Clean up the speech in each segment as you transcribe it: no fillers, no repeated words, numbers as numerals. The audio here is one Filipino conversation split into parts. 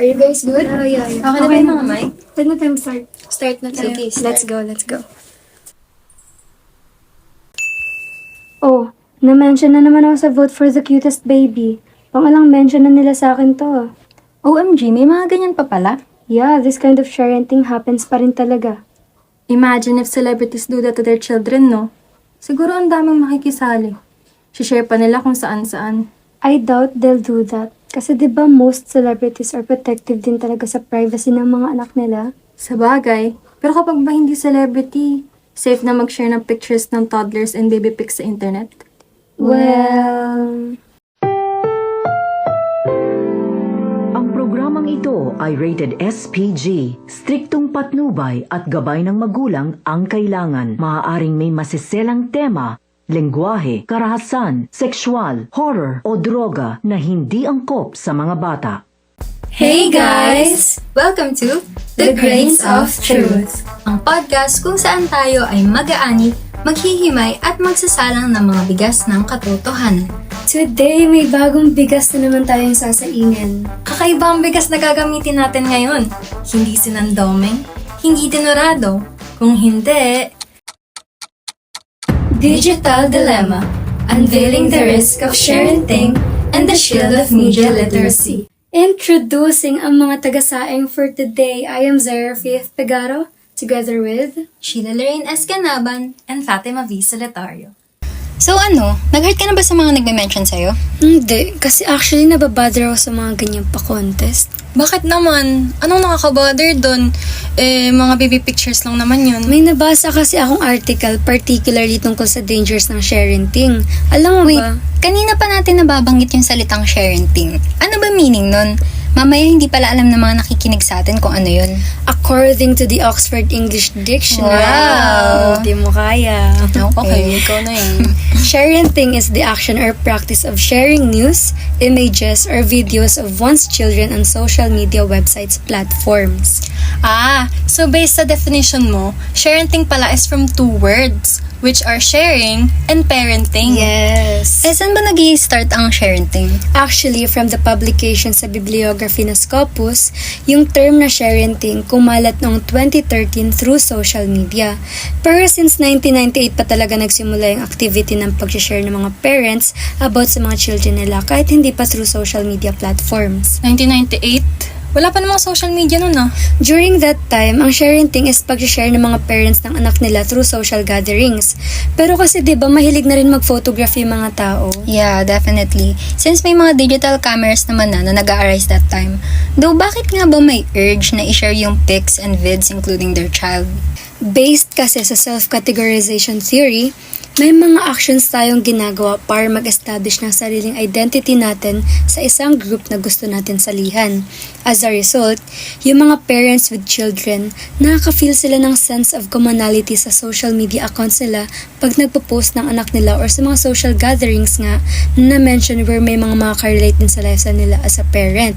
Are you guys good? Yeah. Okay na ba yung mga mic? Pwede na tayong start. Start na tayo. Okay, Let's go. Oh, na-mention na naman ako sa Vote for the Cutest Baby. Pangalang mention na nila sa akin to. OMG, may mga ganyan pa pala. Yeah, this kind of sharing thing happens pa rin talaga. Imagine if celebrities do that to their children, no? Siguro ang daming makikisali. Share pa nila kung saan-saan. I doubt they'll do that. Kasi di ba most celebrities are protective din talaga sa privacy ng mga anak nila? Sa bagay. Pero kapag ba hindi celebrity, safe na mag-share ng pictures ng toddlers and baby pics sa internet? Well... Ang programang ito ay rated SPG. Striktong patnubay at gabay ng magulang ang kailangan. Maaaring may masiselang tema, lengguwahe, karahasan, sexual, horror o droga na hindi angkop sa mga bata. Hey guys! Welcome to The Grains of Truth, ang podcast kung saan tayo ay mag-aani, maghihimay at magsasalang ng mga bigas ng katotohanan. Today, may bagong bigas na naman tayong sasaingin. Kakaiba ang bigas na gagamitin natin ngayon. Hindi sinandoming, hindi tinurado, kung hindi... Digital Dilemma, Unveiling the Risk of Sharing Thing and the Shield of Media Literacy. Introducing ang mga taga-saing for today, I am Zara Faith Pegaro, together with... Sheila Lorraine Escanaban and Fatima V. Solitario. So nag-heart ka na ba sa mga nagme-mention sa'yo? Hindi, kasi actually nababother ako sa mga ganyan pa-contest. Bakit naman? Anong nakaka-bother doon? Mga baby pictures lang naman yun. May nabasa kasi akong article, particularly tungkol sa dangers ng sharing thing. Alam mo ba? Kanina pa natin nababanggit yung salitang sharing thing. Ano ba meaning nun? Mamaya hindi pala alam ng mga nakikinig sa atin kung ano yun. According to the Oxford English Dictionary. Wow! Hindi mo kaya. Okay, ikaw na yun. Sharing thing is the action or practice of sharing news, images, or videos of one's children on social media websites platforms. So based sa definition mo, sharing thing pala is from two words, which are sharing and parenting. Yes. Saan ba nag-i-start ang sharing thing? Actually, from the publication sa bibliography na Scopus, yung term na sharing thing kumalat noong 2013 through social media. Pero since 1998 pa talaga nagsimula yung activity ng pag-share ng mga parents about sa mga children nila kahit hindi pa through social media platforms. 1998? Wala pa namang social media nun During that time, ang sharing thing is pag-share ng mga parents ng anak nila through social gatherings. Pero kasi 'di ba mahilig na rin mag-photography mga tao? Yeah, definitely. Since may mga digital cameras naman na nag-a-arise that time, though bakit nga ba may urge na i-share yung pics and vids including their child? Based kasi sa self-categorization theory, may mga actions tayong ginagawa para mag-establish ng sariling identity natin sa isang group na gusto natin salihan. As a result, yung mga parents with children, nakaka-feel sila ng sense of commonality sa social media accounts nila pag nagpo-post ng anak nila or sa mga social gatherings nga na mention where may mga makaka-relate din sa lesson nila as a parent.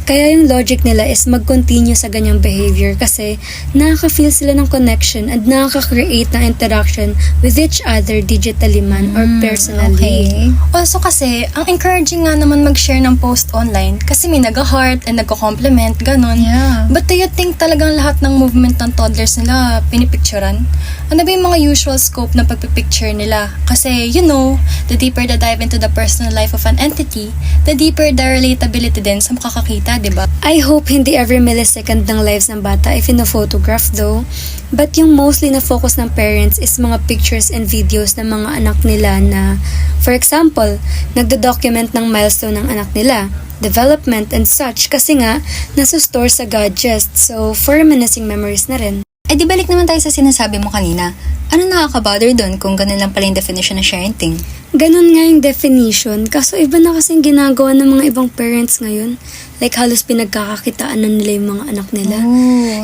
Kaya yung logic nila is mag-continue sa ganyang behavior kasi nakaka-feel sila ng connection and nakaka-create ng interaction with each other digitally man or personally. Okay. Also kasi, ang encouraging nga naman mag-share ng post online kasi may nag-heart and nagko-compliment, ganon. Yeah. But do you think talagang lahat ng movement ng toddlers nila pinipicturan? Ano ba yung mga usual scope ng pagpipicture nila? Kasi, the deeper the dive into the personal life of an entity, the deeper the relatability din sa makakakita, di ba? I hope hindi every millisecond ng lives ng bata if photograph though. But yung mostly na focus ng parents is mga pictures and videos ng mga anak nila na, for example, nagdo-document ng milestone ng anak nila, development and such kasi nga nasa-store sa gadgets so for reminiscing memories na rin. Di balik naman tayo sa sinasabi mo kanina. Ano nakaka-bother doon kung ganun lang pala yung definition ng sharing thing? Ganun nga yung definition, kaso iba na kasing ginagawa ng mga ibang parents ngayon. Like halos pinagkakakitaan na nila yung mga anak nila.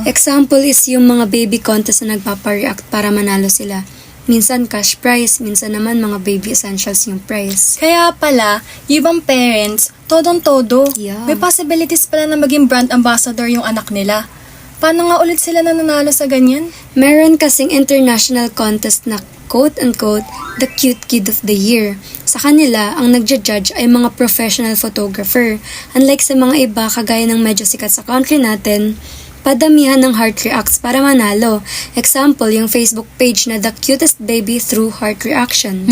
Example is yung mga baby contest na nagpapareact para manalo sila. Minsan cash prize, minsan naman mga baby essentials yung prize. Kaya pala, yung ibang parents, todong-todo. Yeah. May possibilities pala na maging brand ambassador yung anak nila. Paano nga ulit sila nananalo sa ganyan? Meron kasing international contest na quote-unquote, the cute kid of the year. Sa kanila, ang nagja-judge ay mga professional photographer. Unlike sa mga iba, kagaya ng medyo sikat sa country natin, padamihan ng heart reacts para manalo. Example, yung Facebook page na The Cutest Baby Through Heart Reactions.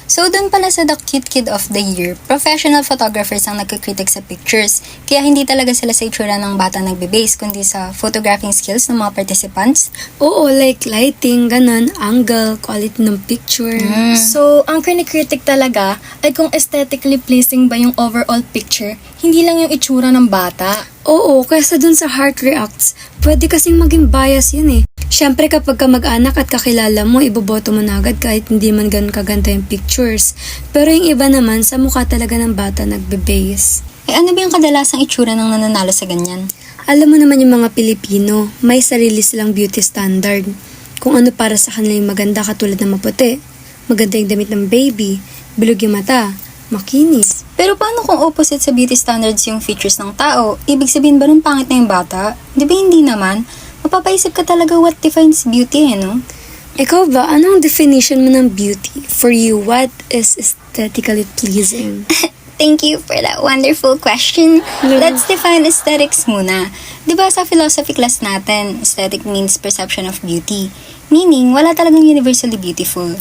So, dun pala sa The Cute Kid of the Year, professional photographers ang nagkikritik sa pictures. Kaya hindi talaga sila sa itsura ng bata nagbe-base, kundi sa photographing skills ng mga participants. Oo, like lighting, ganon, angle, quality ng picture. So, ang kritik talaga ay kung aesthetically pleasing ba yung overall picture, hindi lang yung itsura ng bata. Oo, kaysa dun sa heart reacts, pwede kasing maging bias yun eh. Siyempre kapag ka mag-anak at kakilala mo, iboboto mo na agad kahit hindi man ganun kaganda yung pictures. Pero yung iba naman, sa mukha talaga ng bata nagbe-base. Ano ba yung kadalasang itsura ng nananalo sa ganyan? Alam mo naman yung mga Pilipino, may sarili silang beauty standard. Kung ano para sa kanila yung maganda katulad ng maputi, maganda yung damit ng baby, bilog yung mata, makinis. Pero paano kung opposite sa beauty standards yung features ng tao? Ibig sabihin ba nun pangit na yung bata? Di ba hindi naman? Mapapaisip ka talaga what defines beauty no? Ikaw ba, anong definition mo ng beauty? For you, what is aesthetically pleasing? Thank you for that wonderful question. Let's define aesthetics muna. Di ba sa philosophy class natin, aesthetic means perception of beauty. Meaning, wala talagang universally beautiful.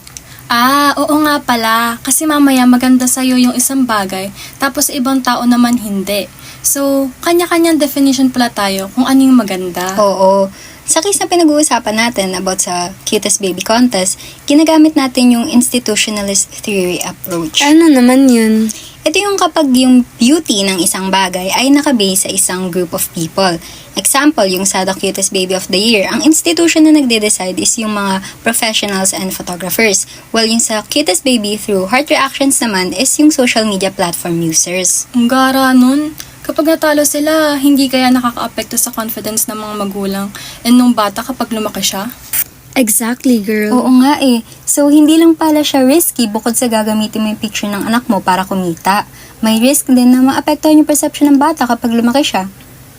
Oo nga pala. Kasi mamaya maganda sa'yo yung isang bagay, tapos sa ibang tao naman hindi. So, kanya-kanyang definition pala tayo kung ano yung maganda. Oo. Sa case na pinag-uusapan natin about sa cutest baby contest, ginagamit natin yung institutionalist theory approach. Ano naman yun? Ito yung kapag yung beauty ng isang bagay ay nakabase sa isang group of people. Example, yung sa The Cutest Baby of the Year, ang institution na nagde-decide is yung mga professionals and photographers. While yung sa Cutest Baby Through Heart Reactions naman is yung social media platform users. Ang gara nun. Kapag natalo sila, hindi kaya nakaka-apekto sa confidence ng mga magulang and nung bata kapag lumaki siya? Exactly, girl. Oo nga eh. So, hindi lang pala siya risky bukod sa gagamitin mo yung picture ng anak mo para kumita. May risk din na maapektuhan yung perception ng bata kapag lumaki siya.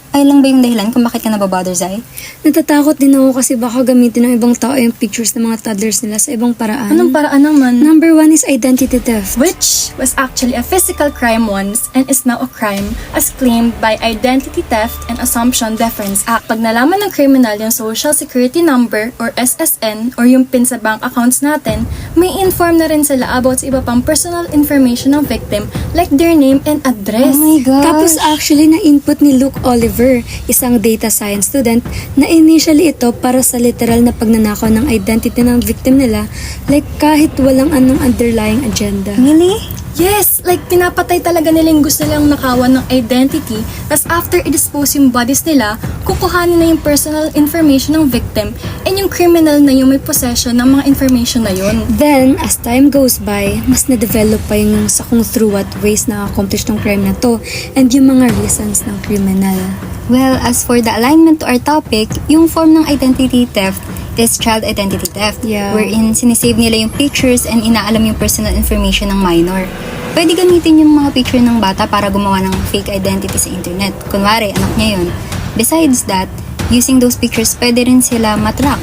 Ay lang ba yung dahilan kung bakit ka nababother, Zai? Natatakot din ako kasi baka gamitin ng ibang tao yung pictures ng mga toddlers nila sa ibang paraan. Anong paraan naman? Number 1 is identity theft. Which was actually a physical crime once and is now a crime as claimed by Identity Theft and Assumption Deference Act. Pag nalaman ng criminal yung Social Security Number or SSN or yung PIN sa bank accounts natin, may inform na rin sila about sa iba pang personal information ng victim like their name and address. Oh my gosh! Tapos actually na-input ni Luke Oliver, isang data science student, na initially ito para sa literal na pagnanakaw ng identity ng victim nila, like kahit walang anong underlying agenda. Really? Yes, like pinapatay talaga nila yung gusto nilang nakawan ng identity, tas after i-dispose yung bodies nila, kukuhanin na yung personal information ng victim and yung criminal na yung may possession ng mga information na yun. Then, as time goes by, mas na-develop pa yung sa kung through what ways na-accomplish ng crime na to and yung mga reasons ng criminal. Well, as for the alignment to our topic, yung form ng identity theft is child identity theft, Yeah. wherein sinisave nila yung pictures and inaalam yung personal information ng minor. Pwede gamitin yung mga picture ng bata para gumawa ng fake identity sa internet. Kunwari, anak niya yun. Besides that, using those pictures, pwede rin sila matrack.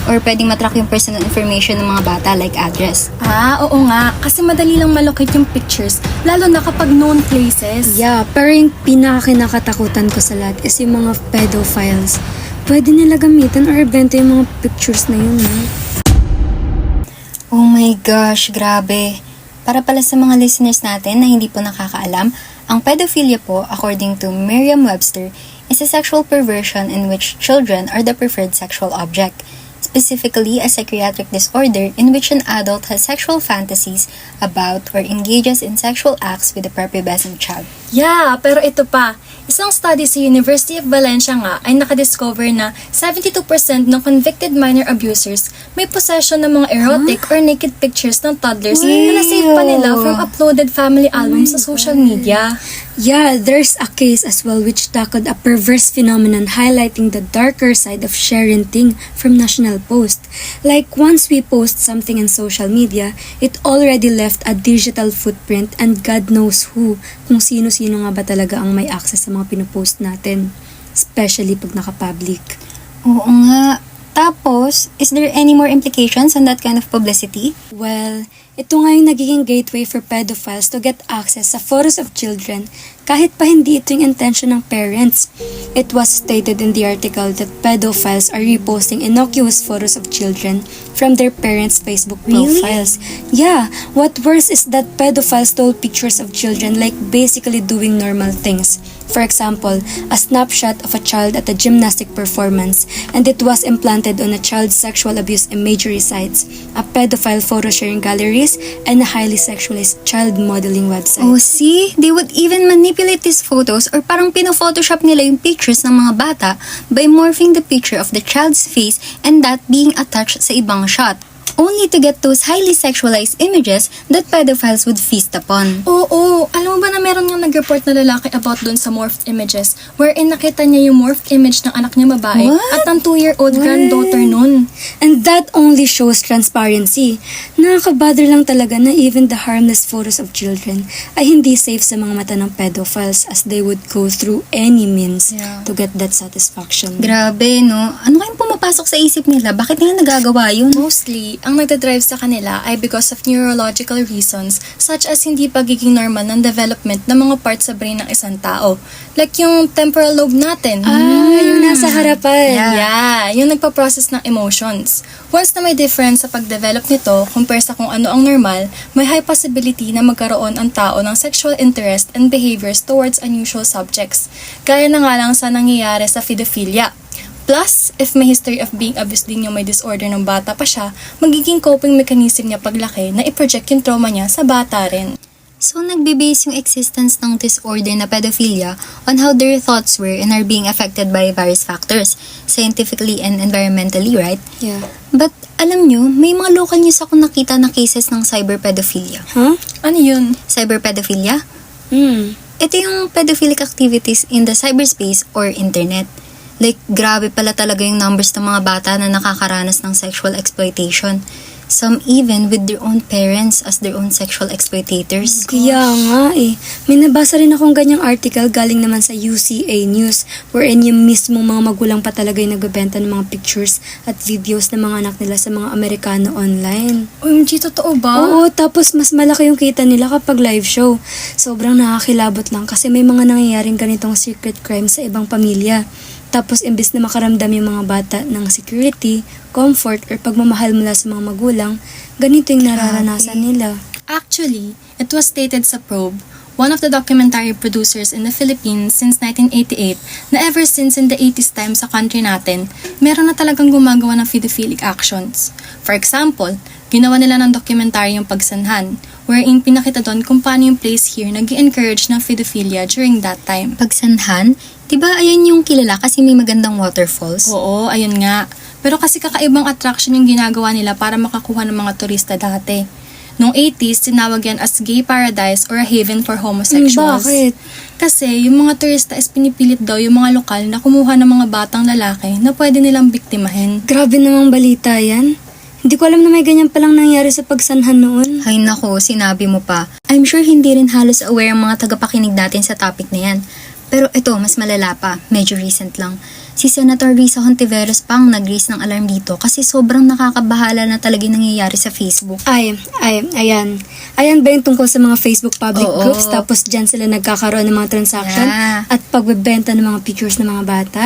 Or pwedeng matrack yung personal information ng mga bata like address. Oo nga, kasi madali lang malocate yung pictures, lalo na kapag known places. Yeah, pero yung pinakakinakatakutan ko sa lahat is yung mga pedophiles. Pwede nila gamitin or ibenta yung mga pictures na yun, ha? Oh my gosh, grabe. Para pala sa mga listeners natin na hindi po nakakaalam, ang pedophilia po, according to Merriam-Webster, is a sexual perversion in which children are the preferred sexual object. Specifically, a psychiatric disorder in which an adult has sexual fantasies about or engages in sexual acts with a prepubescent child. Yeah, pero ito pa. Isang study sa University of Valencia nga ay nakadiscover na 72% ng convicted minor abusers may possession ng mga erotic or naked pictures ng toddlers na nasave pa nila from uploaded family albums sa social media. Yeah, there's a case as well which tackled a perverse phenomenon highlighting the darker side of sharenting from National Post. Like, once we post something in social media, it already left a digital footprint and God knows who, kung sino-sino nga ba talaga ang may access sa mga pinupost natin. especially pag naka-public. Oo nga. Tapos, is there any more implications on that kind of publicity? Well, ito nga yung nagiging gateway for pedophiles to get access sa photos of children kahit pa hindi ito yung intention ng parents. It was stated in the article that pedophiles are reposting innocuous photos of children from their parents' Facebook profiles. Yeah, what worse is that pedophiles stole pictures of children like basically doing normal things. For example, a snapshot of a child at a gymnastic performance and it was implanted on a child's sexual abuse imagery sites, a pedophile photo sharing galleries, and a highly sexualized child modeling website. Oh, see? They would even manipulate these photos or parang pino-photoshop nila yung pictures ng mga bata by morphing the picture of the child's face and that being attached sa ibang shot. Only to get those highly sexualized images that pedophiles would feast upon. Oo, alam mo ba na meron nga nag-report na lalaki about dun sa morphed images wherein nakita niya yung morphed image ng anak niya babae What? at ng 2-year-old granddaughter nun. And that only shows transparency. Nakakabother lang talaga na even the harmless photos of children ay hindi safe sa mga mata ng pedophiles as they would go through any means to get that satisfaction. Grabe, no? Ano kayong pumapasok sa isip nila? Bakit nila nagagawa yun? Mostly, ang nagdadrive sa kanila ay because of neurological reasons such as hindi pagiging normal ng development ng mga parts sa brain ng isang tao. Like yung temporal lobe natin. Yung nasa harapan. Yeah, yung nagpa-process ng emotions. Once na may difference sa pag-develop nito compare sa kung ano ang normal, may high possibility na magkaroon ang tao ng sexual interest and behaviors towards unusual subjects. Gaya na nga lang sa nangyayari sa pedophilia. Plus, if may history of being abused din yung may disorder ng bata pa siya, magiging coping mechanism niya paglaki na i-project yung trauma niya sa bata rin. So, nagbe-base yung existence ng disorder na pedophilia on how their thoughts were and are being affected by various factors, scientifically and environmentally, right? Yeah. But, alam nyo, may mga local news ako nakita na cases ng cyberpedophilia. Huh? Ano yun? Cyberpedophilia? Hmm. Ito yung pedophilic activities in the cyberspace or internet. Like, grabe pala talaga yung numbers ng mga bata na nakakaranas ng sexual exploitation. Some even with their own parents as their own sexual exploitators. Kaya nga eh. May nabasa rin akong ganyang article galing naman sa UCA News wherein yung mismong mga magulang pa talaga yung nagbebenta ng mga pictures at videos ng mga anak nila sa mga Amerikano online. OMG, totoo ba? Oo, tapos mas malaki yung kita nila kapag live show. Sobrang nakakilabot lang kasi may mga nangyayaring ganitong secret crime sa ibang pamilya. Tapos imbes na makaramdam yung mga bata ng security, comfort, or pagmamahal mula sa mga magulang, ganito yung nararanasan nila. Actually, it was stated sa Probe, one of the documentary producers in the Philippines since 1988, na ever since in the 80s time sa country natin, meron na talagang gumagawa ng pedophilic actions. For example, ginawa nila ng documentary yung Pagsanhan, wherein pinakita doon kung paano yung place here nag-encourage ng pedophilia during that time. Pagsanhan, diba ayan yung kilala kasi may magandang waterfalls? Oo, ayun nga. Pero kasi kakaibang attraction yung ginagawa nila para makakuha ng mga turista dati. Noong 80s, tinawag yan as gay paradise or a haven for homosexuals. Bakit? Kasi yung mga turista is pinipilit daw yung mga lokal na kumuha ng mga batang lalaki na pwede nilang biktimahin. Grabe namang balita yan. Hindi ko alam na may ganyan palang nangyari sa Pagsanhan noon. Ay nako, sinabi mo pa. I'm sure hindi rin halos aware ang mga tagapakinig natin sa topic na yan. Pero ito, mas malala pa. Medyo recent lang. Si Senator Risa Hontiveros pang nag-raise ng alarm dito kasi sobrang nakakabahala na talaga yung nangyayari sa Facebook. Ayan. Ayan ba yung tungkol sa mga Facebook public Oo. groups tapos dyan sila nagkakaroon ng mga transaction Yeah. at pagbebenta ng mga pictures ng mga bata?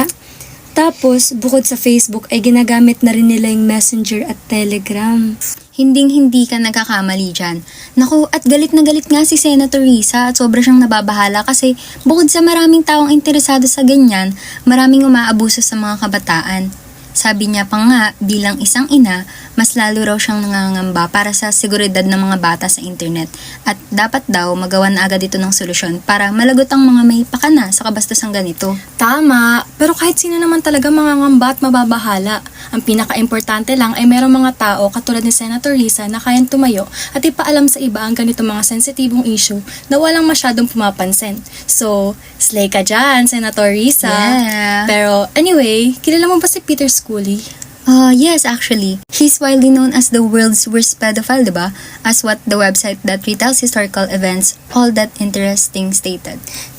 Tapos, bukod sa Facebook ay ginagamit na rin nila yung Messenger at Telegram. Hinding-hindi ka nagkakamali dyan. Naku, at galit na galit nga si Senator Risa at sobra siyang nababahala kasi bukod sa maraming taong interesado sa ganyan, maraming umaabuso sa mga kabataan. Sabi niya pa nga, bilang isang ina, mas lalo raw siyang nangangamba para sa seguridad ng mga bata sa internet at dapat daw magawa na agad ito ng solusyon para malagot ang mga may pakana sa kabastasang ganito. Tama, pero kahit sino naman talaga mangangamba at mababahala. Ang pinaka-importante lang ay merong mga tao katulad ni Senator Risa na kayang tumayo at ipaalam sa iba ang ganito mga sensitibong issue na walang masyadong pumapansin. So, slay ka dyan, Senator Risa. Yeah. Pero anyway, kilala mo ba si Peter Schooley? Yes, actually. He's widely known as the world's worst pedophile, diba? As what the website that retells historical events, All That Interesting stated.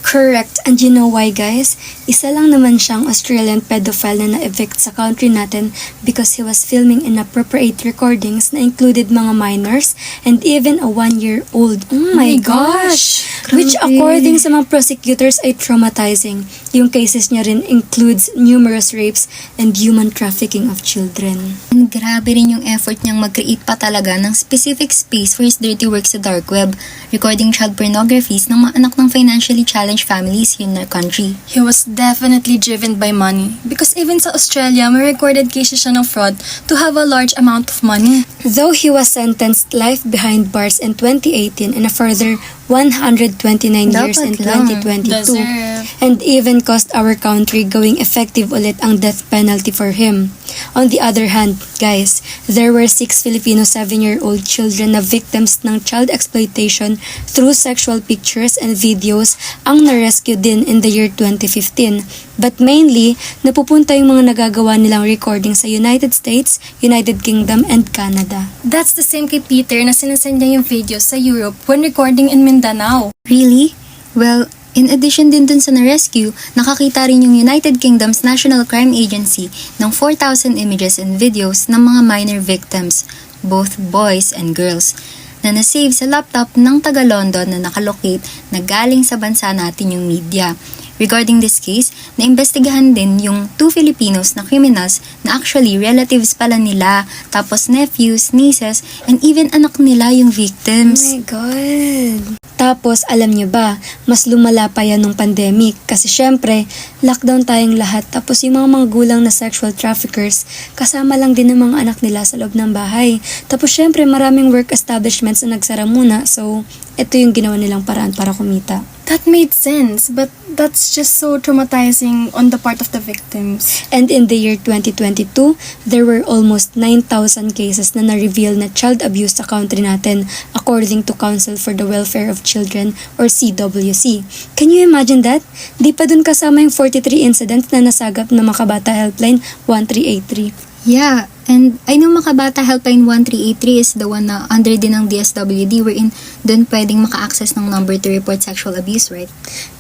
Correct. And you know why, guys? Isa lang naman siyang Australian pedophile na na-evict sa country natin because he was filming inappropriate recordings na included mga minors and even a 1-year-old. Oh my gosh! Which according sa mga prosecutors ay traumatizing. Yung cases niya rin includes numerous rapes and human trafficking of children. And grabe rin yung effort niyang mag-create pa talaga ng specific space for his dirty work sa dark web, recording child pornographies ng mga anak ng financially challenged families here in our country. He was definitely driven by money because even sa Australia, may recorded cases siya ng fraud to have a large amount of money. Though he was sentenced life behind bars in 2018 and a further 129 years in Dapat lang. 2022 Deserve. and even cost our country going effective ulit ang death penalty for him. On the other hand, guys, there were 6 Filipino 7-year-old children na victims ng child exploitation through sexual pictures and videos ang na-rescue din in the year 2015. But mainly, napupunta yung mga nagagawa nilang recording sa United States, United Kingdom, and Canada. That's the same kay Peter na sinasend niya yung videos sa Europe when recording in Mindanao. Really? Well, in addition din dun sa na-rescue, nakakita rin yung United Kingdom's National Crime Agency ng 4,000 images and videos ng mga minor victims, both boys and girls, na nasave sa laptop ng taga-London na nakalocate na galing sa bansa natin yung media. Regarding this case, naimbestigahan din yung 2 Filipinos na criminals na actually relatives pala nila, tapos nephews, nieces, and even anak nila yung victims. Oh my God! Tapos, alam nyo ba, mas lumala pa yan nung pandemic kasi syempre, lockdown tayong lahat tapos yung mga magulang na sexual traffickers, kasama lang din ng mga anak nila sa loob ng bahay. Tapos syempre, maraming work establishments na nagsara muna, so ito yung ginawa nilang paraan para kumita. That made sense, but that's just so traumatizing on the part of the victims. And in the year 2022, there were almost 9,000 cases na na-reveal na child abuse sa country natin according to Council for the Welfare of Children or CWC. Can you imagine that? Di pa dun kasama yung 43 incidents na nasagap ng Makabata Helpline 1383. Yeah, and I know Makabata Helpline 1383 is the one na under din ng DSWD wherein doon pwedeng maka-access ng number to report sexual abuse, right?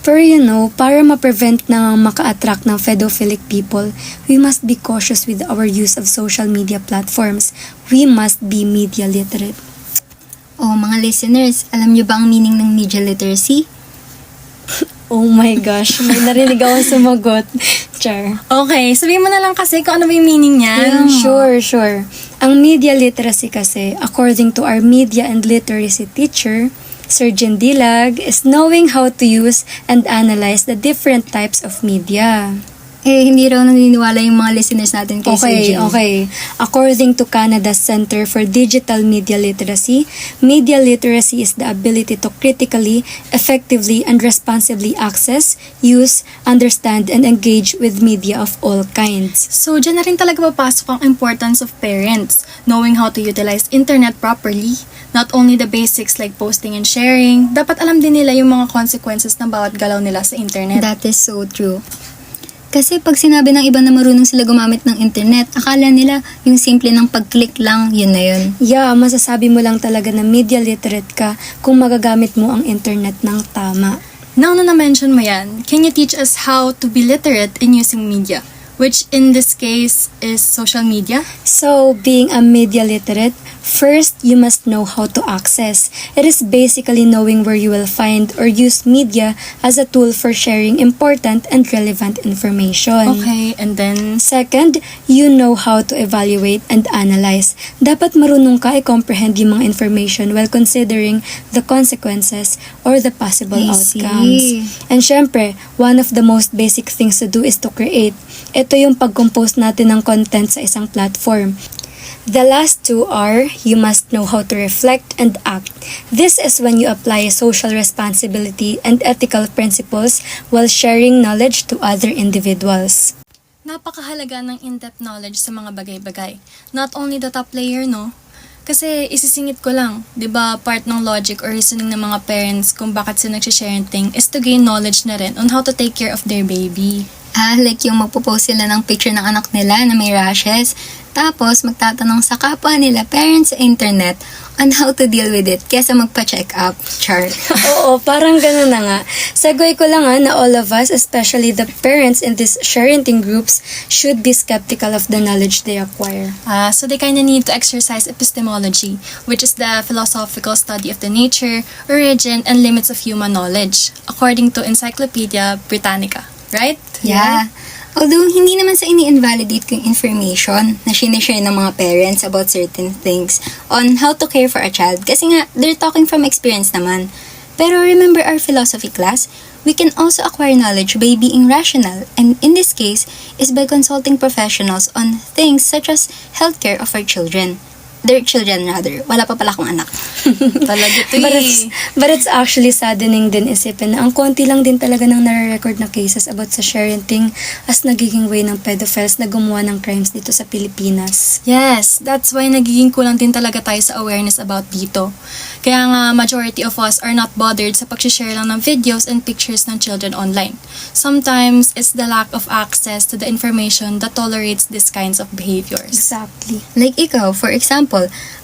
Pero you know, para ma-prevent na maka-attract ng pedophilic people, we must be cautious with our use of social media platforms. We must be media literate. Oh, mga listeners, alam niyo ba ang meaning ng media literacy? Oh my gosh, may narinig akong sumagot. Char. Okay, sabihin mo na lang kasi kung ano ba yung meaning niyan. Sure. Ang media literacy kasi, according to our media and literacy teacher, Sir Jen Dilag, is knowing how to use and analyze the different types of media. Hindi raw naniniwala yung mga listeners natin kay Sir Jim. Okay. According to Canada's Center for Digital Media Literacy is the ability to critically, effectively, and responsibly access, use, understand, and engage with media of all kinds. So, dyan na rin talaga papasok ang importance of parents, knowing how to utilize internet properly. Not only the basics like posting and sharing, dapat alam din nila yung mga consequences ng bawat galaw nila sa internet. That is so true. Kasi pag sinabi ng iba na marunong sila gumamit ng internet, akala nila yung simple ng pag-click lang, yun na yun. Yeah, masasabi mo lang talaga na media literate ka kung magagamit mo ang internet ng tama. Now na na-mention mo yan, can you teach us how to be literate in using media? Which in this case is social media? So, being a media literate, first, you must know how to access. It is basically knowing where you will find or use media as a tool for sharing important and relevant information. Okay, and then... Second, you know how to evaluate and analyze. Dapat marunong ka i-comprehend yung mga information while considering the consequences or the possible I outcomes. see. And syempre, one of the most basic things to do is to create. Ito yung pag-compose natin ng content sa isang platform. The last two are, you must know how to reflect and act. This is when you apply social responsibility and ethical principles while sharing knowledge to other individuals. Napakahalaga ng in-depth knowledge sa mga bagay-bagay. Not only the top layer, no? Kasi isisingit ko lang, 'di ba, part ng logic or reasoning ng mga parents kung bakit sila nagsishare ng thing is to gain knowledge na rin on how to take care of their baby. Like yung magpo-post sila ng picture ng anak nila na may rashes. Tapos, magtatanong sa kapwa nila, parents sa internet, on how to deal with it kesa magpa-check up. Char. Oo, parang ganun na nga. Segue ko lang na all of us, especially the parents in these parenting groups, should be skeptical of the knowledge they acquire. So they kind of need to exercise epistemology, which is the philosophical study of the nature, origin, and limits of human knowledge, according to Encyclopedia Britannica. Right? Yeah. Although, hindi naman sa ini-invalidate ko yung information na sinishare ng mga parents about certain things on how to care for a child kasi nga, they're talking from experience naman. Pero remember our philosophy class? We can also acquire knowledge by being rational, and in this case, is by consulting professionals on things such as healthcare of our children. Their children rather. Wala pa pala akong anak. Talaga to But it's actually saddening din isipin na ang konti lang din talaga ng nare-record na cases about sa parenting as nagiging way ng pedophiles na gumawa ng crimes dito sa Pilipinas. Yes, that's why nagiging kulang din talaga tayo sa awareness about dito. Kaya nga, majority of us are not bothered sa pag-share lang ng videos and pictures ng children online. Sometimes, it's the lack of access to the information that tolerates these kinds of behaviors. Exactly. Like ikaw, for example,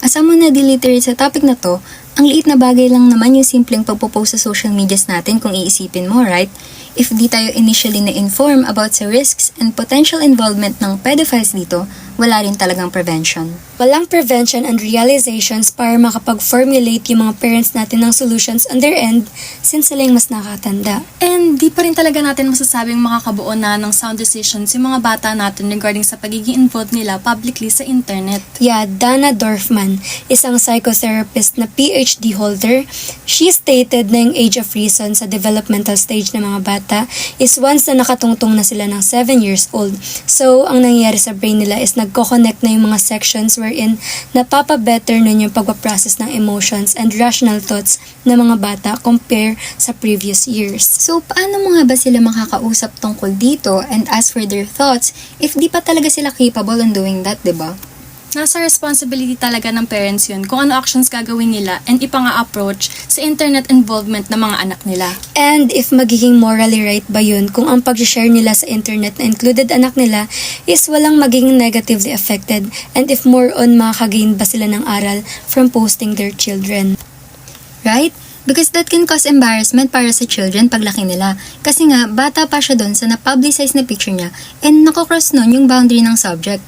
as someone na illiterate sa topic na to, ang liit na bagay lang naman yung simpleng pagpo-post sa social medias natin kung iisipin mo, right? If di tayo initially na-inform about sa risks and potential involvement ng pedophiles dito, wala rin talagang prevention. Walang prevention and realizations para makapag-formulate yung mga parents natin ng solutions on their end since sila yung mas nakatanda. And di pa rin talaga natin masasabing makakabuo na ng sound decisions yung mga bata natin regarding sa pagiging involved nila publicly sa internet. Yeah, Dana Dorfman, isang psychotherapist na PhD holder, she stated na yung age of reason sa developmental stage ng mga bata is once na nakatungtong na sila ng 7 years old. So, ang nangyayari sa brain nila is nagko-connect na yung mga sections wherein napapabetter nun yung pagpaprocess ng emotions and rational thoughts ng mga bata compare sa previous years. So, paano mo nga ba sila makakausap tungkol dito and ask for their thoughts if di pa talaga sila capable on doing that, diba? Nasa responsibility talaga ng parents yun kung ano actions gagawin nila and ipanga-approach sa internet involvement ng mga anak nila. And if magiging morally right ba yun kung ang pag-share nila sa internet na included anak nila is walang magiging negatively affected and if more on makakagain ba sila ng aral from posting their children. Right? Because that can cause embarrassment para sa children paglaki nila. Kasi nga, bata pa siya doon sa na-publicize na picture niya and nakocross nun yung boundary ng subject.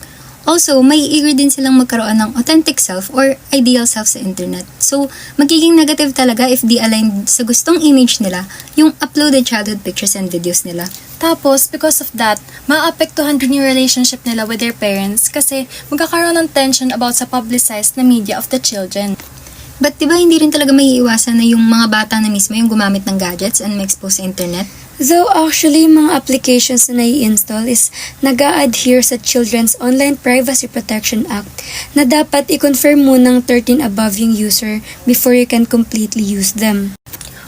Also, may eager din silang magkaroon ng authentic self or ideal self sa internet. So, magiging negative talaga if di aligned sa gustong image nila yung uploaded childhood pictures and videos nila. Tapos, because of that, maapektuhan din yung relationship nila with their parents kasi magkakaroon ng tension about sa publicized na media of the children. But diba hindi rin talaga may iiwasan na yung mga bata na mismo yung gumamit ng gadgets and ma-expose sa internet? Though actually, mga applications na nai-install is nag-a-adhere sa Children's Online Privacy Protection Act na dapat i-confirm munang 13 above yung user before you can completely use them.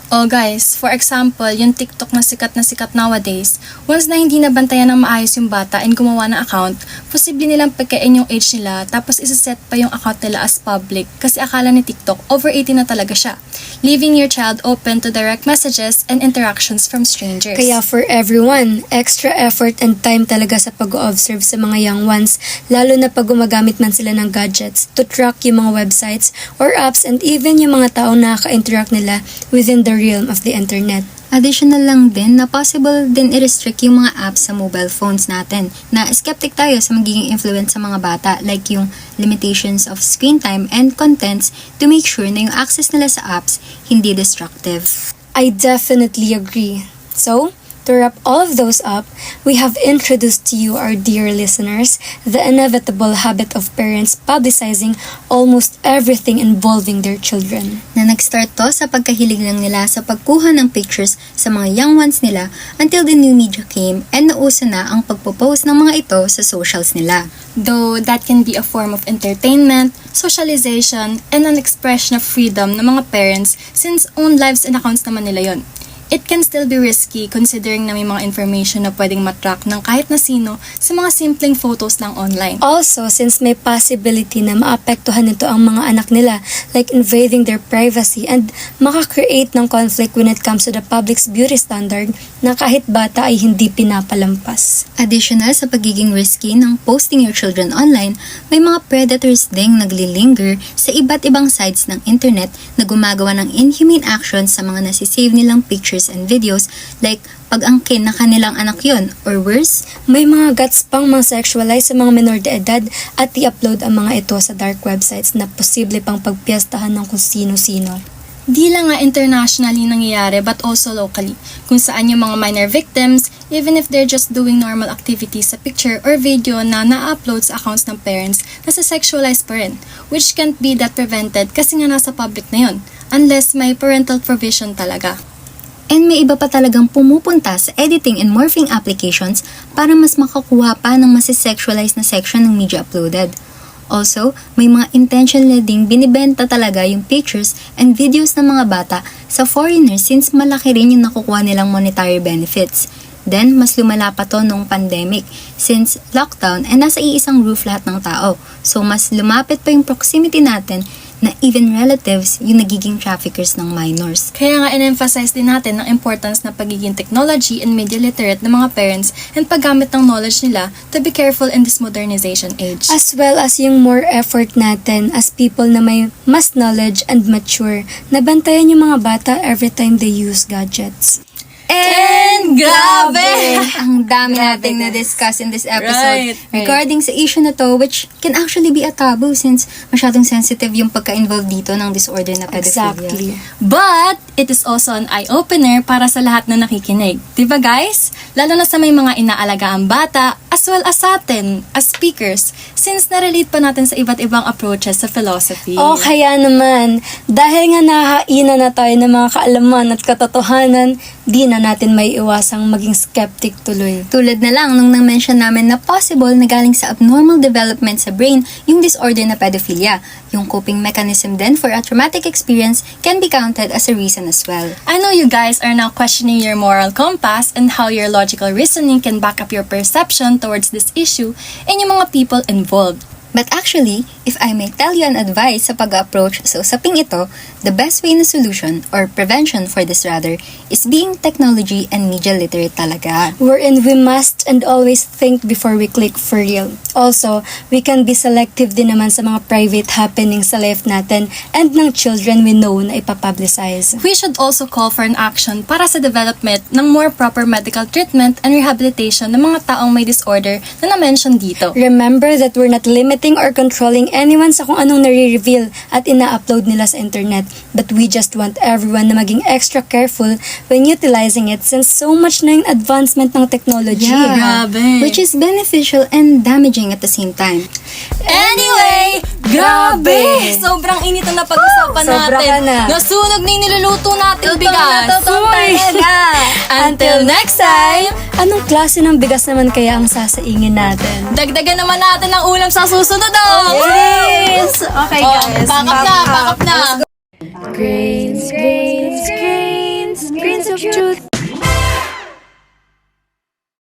Oh guys, for example, yung TikTok na sikat nowadays, once na hindi nabantayan ng maayos yung bata and gumawa ng account, posible nilang pagkain yung age nila tapos isa-set pa yung account nila as public kasi akala ni TikTok over 18 na talaga siya, leaving your child open to direct messages and interactions from strangers. Kaya for everyone, extra effort and time talaga sa pag-observe sa mga young ones, lalo na pag gumagamit man sila ng gadgets to track yung mga websites or apps and even yung mga taong nakaka-interact nila within the realm of the internet. Additional lang din na possible din i-restrict yung mga apps sa mobile phones natin na skeptic tayo sa magiging influence sa mga bata like yung limitations of screen time and contents to make sure na yung access nila sa apps hindi destructive. I definitely agree. So, to wrap all of those up, we have introduced to you, our dear listeners, the inevitable habit of parents publicizing almost everything involving their children. Na nag-start to sa pagkahilig lang nila sa pagkuha ng pictures sa mga young ones nila until the new media came and nauso na ang pagpo-post ng mga ito sa socials nila. Though that can be a form of entertainment, socialization, and an expression of freedom ng mga parents since own lives and accounts naman nila yon. it can still be risky considering na may mga information na pwedeng matrack ng kahit na sino sa mga simpleng photos lang online. Also, since may possibility na maapektuhan nito ang mga anak nila, like invading their privacy and makakreate ng conflict when it comes to the public's beauty standard na kahit bata ay hindi pinapalampas. Additional sa pagiging risky ng posting your children online, may mga predators ding naglilinger sa iba't ibang sites ng internet na gumagawa ng inhumane actions sa mga nasisave nilang pictures and videos like pag-angkin na kanilang anak yon or worse. May mga guts pang mga sexualize sa mga minor de edad at i-upload ang mga ito sa dark websites na posible pang pagpiestahan ng kung sino-sino. Di lang nga internationally nangyayari but also locally, kung saan yung mga minor victims, even if they're just doing normal activities sa picture or video na na-upload sa accounts ng parents, nasa sexualize pa rin, which can't be that prevented kasi nga nasa public na yun, unless may parental provision talaga. And may iba pa talagang pumupunta sa editing and morphing applications para mas makakuha pa ng masisexualize na section ng media uploaded. Also, may mga intentionally ding binibenta talaga yung pictures and videos ng mga bata sa foreigners since malaki rin yung nakukuha nilang monetary benefits. Then, mas lumala pa to nung pandemic since lockdown and nasa iisang roof lahat ng tao. So, mas lumapit pa yung proximity natin na even relatives yung nagiging traffickers ng minors. Kaya nga in-emphasize din natin ang importance ng pagiging technology and media literate ng mga parents and paggamit ng knowledge nila to be careful in this modernization age. As well as yung more effort natin as people na may mas knowledge and mature na bantayan yung mga bata every time they use gadgets. And grabe! Ang dami nating na-discuss in this episode Right. regarding sa issue na to which can actually be a taboo since masyadong sensitive yung pagka-involve dito ng disorder na pedophilia. Exactly. But, it is also an eye-opener para sa lahat na nakikinig. Diba guys? Lalo na sa may mga inaalagaan bata, as well as sa atin, as speakers, since narelate pa natin sa iba't ibang approaches sa philosophy. O kaya naman, dahil nga nahainan na tayo ng mga kaalaman at katotohanan, di na natin may iwasang maging skeptic tuloy. Tulad na lang nung nang-mention namin na possible na galing sa abnormal development sa brain yung disorder na pedophilia. Yung coping mechanism then for a traumatic experience can be counted as a reason as well. I know you guys are now questioning your moral compass and how your logical reasoning can back up your perception towards this issue and yung mga people involved. But actually, if I may tell you an advice sa pag-approach sa usaping ito, the best way na solution or prevention for this rather is being technology and media literate talaga. Wherein we must and always think before we click for real. Also, we can be selective din naman sa mga private happenings sa life natin and ng children we know na ipapublicize. We should also call for an action para sa development ng more proper medical treatment and rehabilitation ng mga taong may disorder na na-mention dito. Remember that we're not limiting or controlling anyone sa kung anong nare-reveal at ina-upload nila sa internet. But we just want everyone na maging extra careful when utilizing it since so much na yung advancement ng technology. Grabe. Which is beneficial and damaging at the same time. Anyway, grabe! Sobrang init na napag-usapan Sobra natin. ka na. Nasunog na yung niluluto natin bigas. Uy! Until next time, Anong klase ng bigas naman kaya ang sasaingin natin? dagdagan naman natin ang ulam sa susunod. Yes! Okay guys. Pack up na. Grains of truth.